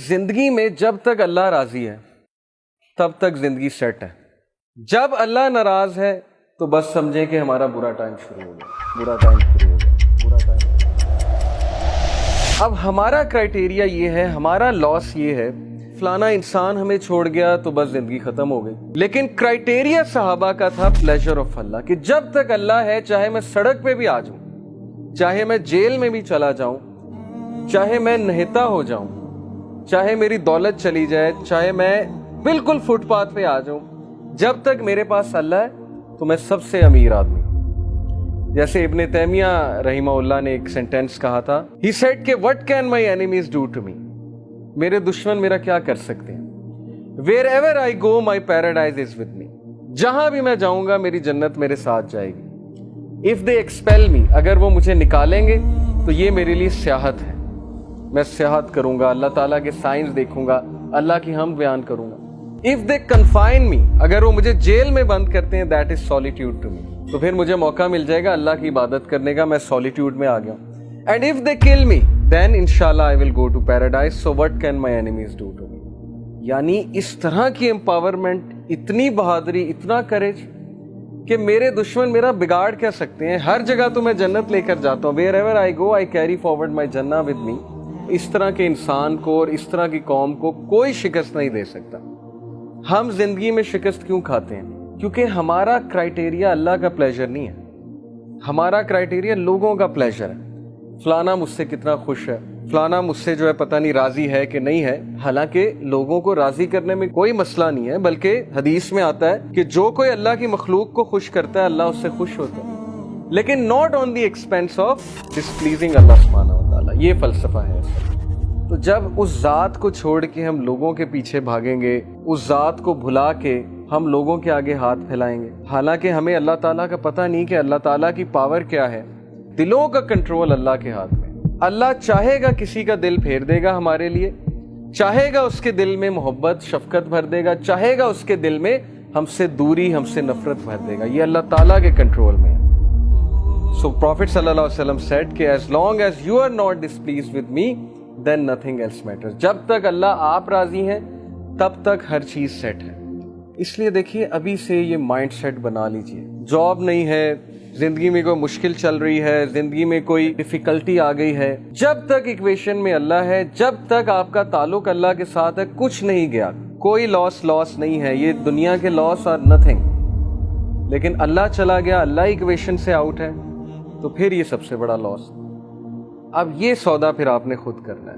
زندگی میں جب تک اللہ راضی ہے تب تک زندگی سیٹ ہے. جب اللہ ناراض ہے تو بس سمجھیں کہ ہمارا برا ٹائم شروع ہو گیا. اب ہمارا کرائٹیریا یہ ہے, ہمارا لاس یہ ہے, فلانا انسان ہمیں چھوڑ گیا تو بس زندگی ختم ہو گئی. لیکن کرائٹیریا صحابہ کا تھا پلیجر آف اللہ, کہ جب تک اللہ ہے چاہے میں سڑک پہ بھی آ جاؤں, چاہے میں جیل میں بھی چلا جاؤں, چاہے میں نہتا ہو جاؤں, چاہے میری دولت چلی جائے, چاہے میں بالکل فٹ پاتھ پہ آ جاؤں, جب تک میرے پاس اللہ ہے تو میں سب سے امیر آدمی. جیسے ابن تیمیہ رحمہ اللہ نے ایک سینٹینس کہا تھا, ہی سیڈ کہ what can my enemies do to me, میرے دشمن میرا کیا کر سکتے ہیں. wherever I go my paradise is with me, جہاں بھی میں جاؤں گا میری جنت میرے ساتھ جائے گی. if they expel me, اگر وہ مجھے نکالیں گے تو یہ میرے لیے سیاحت ہے, میں سیاحت کروں گا, اللہ تعالیٰ کے سائنس دیکھوں گا, اللہ کی حمد بیان کروں گا. if they confine me, اگر وہ مجھے جیل میں بند کرتے ہیں, that is solitude to me, تو پھر مجھے موقع مل جائے گا اللہ کی عبادت کرنے کا, میں سولیٹیوڈ میں آ گیا ہوں. and if they kill me then inshallah I will go to paradise, so what can my enemies do to me. یعنی اس طرح کی امپاورمنٹ, اتنی بہادری, اتنا کریج کہ میرے دشمن میرا بگاڑ کیا سکتے ہیں. ہر جگہ تو میں جنت لے کر جاتا ہوں, wherever I go I carry forward my jannah with me. اس طرح کے انسان کو اور اس طرح کی قوم کو کوئی شکست نہیں دے سکتا. ہم زندگی میں شکست کیوں کھاتے ہیں؟ کیونکہ ہمارا کرائٹیریا اللہ کا پلیجر نہیں ہے, ہمارا کرائٹیریا لوگوں کا پلیجر ہے. فلانا مجھ سے کتنا خوش ہے, فلانا مجھ سے جو ہے پتہ نہیں راضی ہے کہ نہیں ہے. حالانکہ لوگوں کو راضی کرنے میں کوئی مسئلہ نہیں ہے, بلکہ حدیث میں آتا ہے کہ جو کوئی اللہ کی مخلوق کو خوش کرتا ہے اللہ اس سے خوش ہوتا ہے, لیکن not on the expense of displeasing اللہ سبحانہ و تعالیٰ. یہ فلسفہ ہے. تو جب اس ذات کو چھوڑ کے ہم لوگوں کے پیچھے بھاگیں گے, اس ذات کو بھلا کے ہم لوگوں کے آگے ہاتھ پھیلائیں گے, حالانکہ ہمیں اللہ تعالیٰ کا پتہ نہیں کہ اللہ تعالیٰ کی پاور کیا ہے. دلوں کا کنٹرول اللہ کے ہاتھ میں. اللہ چاہے گا کسی کا دل پھیر دے گا ہمارے لیے, چاہے گا اس کے دل میں محبت شفقت بھر دے گا, چاہے گا اس کے دل میں ہم سے دوری ہم سے نفرت بھر دے گا. یہ اللہ تعالیٰ کے کنٹرول میں ہے. So Prophet صلی اللہ علیہ وسلم said کہ as long as you are not displeased with me then nothing else matters. جب تک اللہ آپ راضی ہیں تب تک ہر چیز سیٹ ہے. اس لیے دیکھیے ابھی سے یہ مائنڈ سیٹ بنا لیجئے. جاب نہیں ہے, زندگی میں کوئی مشکل چل رہی ہے, زندگی میں کوئی ڈیفیکلٹی آ گئی ہے, جب تک ایکویشن میں اللہ ہے, جب تک آپ کا تعلق اللہ کے ساتھ ہے, کچھ نہیں گیا, کوئی لاس نہیں ہے. یہ دنیا کے لاس اور نتھنگ. لیکن اللہ چلا گیا, اللہ ایکویشن سے آؤٹ ہے, تو پھر یہ سب سے بڑا لاس. اب یہ سودا پھر آپ نے خود کرنا ہے.